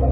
Kan?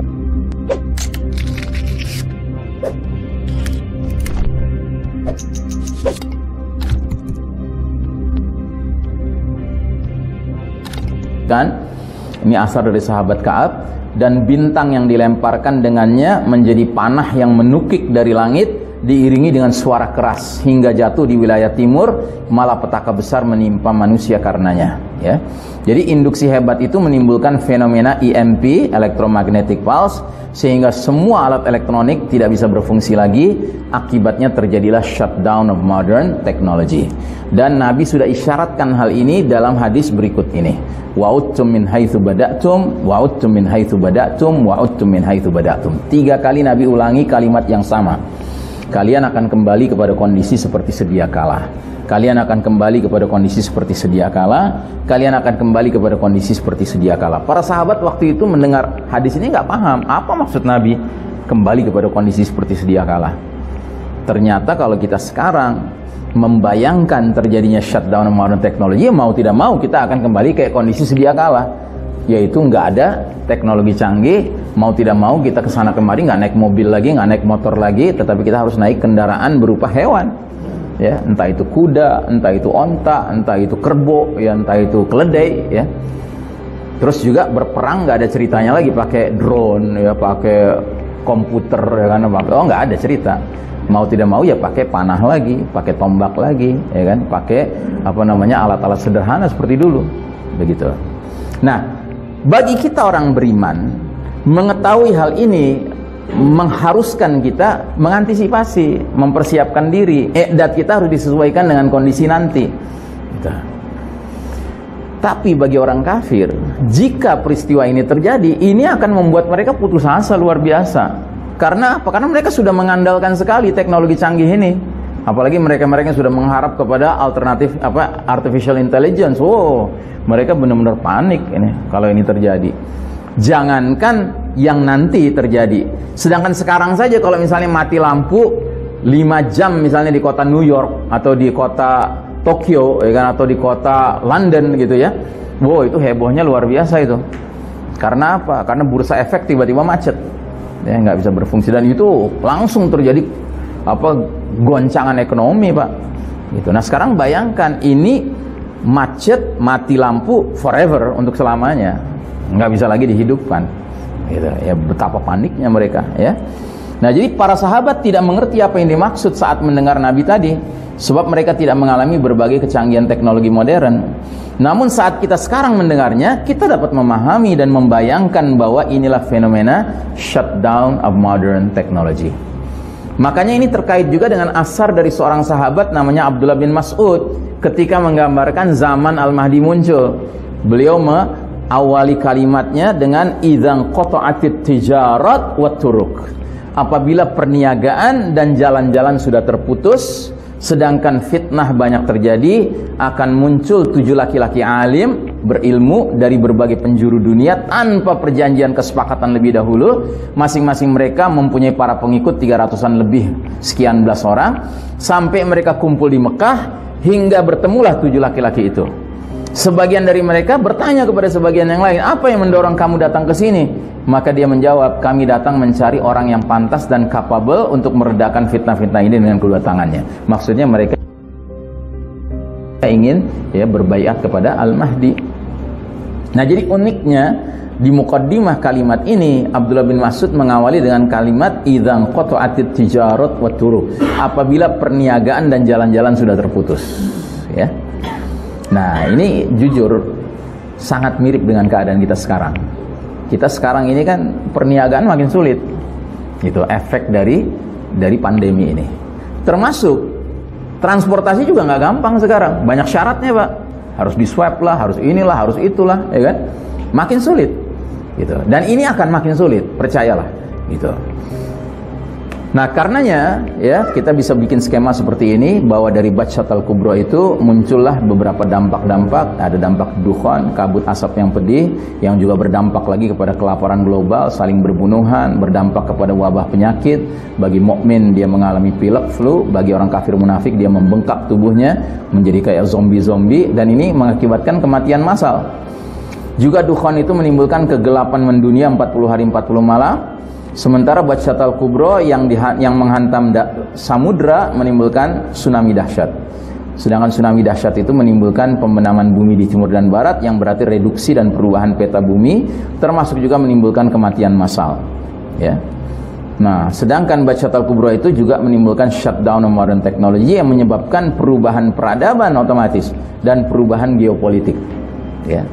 Ini asar dari sahabat Ka'ab, dan bintang yang dilemparkan dengannya menjadi panah yang menukik dari langit, diiringi dengan suara keras hingga jatuh di wilayah timur, malapetaka besar menimpa manusia karenanya, ya. Jadi induksi hebat itu menimbulkan fenomena EMP, electromagnetic pulse, sehingga semua alat elektronik tidak bisa berfungsi lagi. Akibatnya terjadilah shutdown of modern technology. Dan Nabi sudah isyaratkan hal ini dalam hadis berikut ini. Wa'udtum min haitsu bada'tum, wa'udtum min haitsu bada'tum, wa'udtum min haitsu bada'tum. 3 kali Nabi ulangi kalimat yang sama. Kalian akan kembali kepada kondisi seperti sedia kala. Kalian akan kembali kepada kondisi seperti sedia kala. Kalian akan kembali kepada kondisi seperti sedia kala. Para sahabat waktu itu mendengar hadis ini nggak paham apa maksud Nabi kembali kepada kondisi seperti sedia kala. Ternyata kalau kita sekarang membayangkan terjadinya shutdown modern technology, mau tidak mau kita akan kembali ke kondisi sedia kala, yaitu nggak ada teknologi canggih. Mau tidak mau kita kesana kemari, nggak naik mobil lagi, nggak naik motor lagi, tetapi kita harus naik kendaraan berupa hewan, ya, entah itu kuda, entah itu onta, entah itu kerbau, ya, entah itu keledai, ya. Terus juga berperang nggak ada ceritanya lagi pakai drone, ya, pakai komputer, ya kan, oh nggak ada cerita. Mau tidak mau ya pakai panah lagi, pakai tombak lagi, ya kan, pakai apa namanya alat-alat sederhana seperti dulu, begitu. Nah, bagi kita orang beriman, mengetahui hal ini mengharuskan kita mengantisipasi, mempersiapkan diri. I'dad kita harus disesuaikan dengan kondisi nanti. Gitu. Tapi bagi orang kafir, jika peristiwa ini terjadi, ini akan membuat mereka putus asa luar biasa. Karena apa? Karena mereka sudah mengandalkan sekali teknologi canggih ini. Apalagi mereka-mereka yang sudah mengharap kepada alternatif artificial intelligence. Wow, mereka benar-benar panik ini kalau ini terjadi. Jangankan yang nanti terjadi. Sedangkan sekarang saja kalau misalnya mati lampu 5 jam misalnya di kota New York atau di kota Tokyo, ya kan, atau di kota London gitu ya. Wow, itu hebohnya luar biasa itu. Karena apa? Karena bursa efek tiba-tiba macet. Ya, nggak bisa berfungsi, dan itu langsung terjadi goncangan ekonomi, Pak. Gitu. Nah, sekarang bayangkan ini macet, mati lampu forever, untuk selamanya. Nggak bisa lagi dihidupkan. Gitu. Ya, betapa paniknya mereka, ya. Nah, jadi para sahabat tidak mengerti apa yang dimaksud saat mendengar Nabi tadi, sebab mereka tidak mengalami berbagai kecanggihan teknologi modern. Namun saat kita sekarang mendengarnya, kita dapat memahami dan membayangkan bahwa inilah fenomena shutdown of modern technology. Makanya ini terkait juga dengan asar dari seorang sahabat namanya Abdullah bin Mas'ud ketika menggambarkan zaman Al-Mahdi muncul. Beliau awali kalimatnya dengan idzan qata'atit tijarat wa turuk. Apabila perniagaan dan jalan-jalan sudah terputus, sedangkan fitnah banyak terjadi, akan muncul 7 laki-laki alim berilmu dari berbagai penjuru dunia tanpa perjanjian kesepakatan lebih dahulu. Masing-masing mereka mempunyai para pengikut 300-an lebih sekian belas orang, sampai mereka kumpul di Mekah, hingga bertemulah 7 laki-laki itu. Sebagian dari mereka bertanya kepada sebagian yang lain, apa yang mendorong kamu datang ke sini? Maka dia menjawab, kami datang mencari orang yang pantas dan capable untuk meredakan fitnah-fitnah ini dengan kedua tangannya. Maksudnya mereka ingin berbaiat kepada Al-Mahdi. Nah, jadi uniknya di muqaddimah kalimat ini, Abdullah bin Mas'ud mengawali dengan kalimat idzan qata'atit tijarat wa turuq. Apabila perniagaan dan jalan-jalan sudah terputus, ya. Nah, ini jujur sangat mirip dengan keadaan kita sekarang. Kita sekarang ini kan perniagaan makin sulit. Itu efek dari pandemi ini. Termasuk transportasi juga nggak gampang sekarang. Banyak syaratnya, Pak. Harus di swab lah, harus inilah, harus itulah, ya kan? Makin sulit. Gitu. Dan ini akan makin sulit, percayalah. Gitu. Nah, karenanya ya kita bisa bikin skema seperti ini, bahwa dari Batshatul Kubra itu muncullah beberapa dampak-dampak. Ada dampak dukhan, kabut asap yang pedih, yang juga berdampak lagi kepada kelaparan global, saling berbunuhan, berdampak kepada wabah penyakit. Bagi mukmin dia mengalami pilek, flu. Bagi orang kafir munafik dia membengkak tubuhnya menjadi kayak zombie-zombie, dan ini mengakibatkan kematian massal. Juga dukhan itu menimbulkan kegelapan mendunia 40 hari 40 malam. Sementara Batshatal Kubra yang menghantam samudra menimbulkan tsunami dahsyat. Sedangkan tsunami dahsyat itu menimbulkan pembenangan bumi di timur dan barat, yang berarti reduksi dan perubahan peta bumi, termasuk juga menimbulkan kematian massal. Ya. Nah, sedangkan Batshatal Kubra itu juga menimbulkan shutdown of modern technology yang menyebabkan perubahan peradaban otomatis dan perubahan geopolitik. Ya.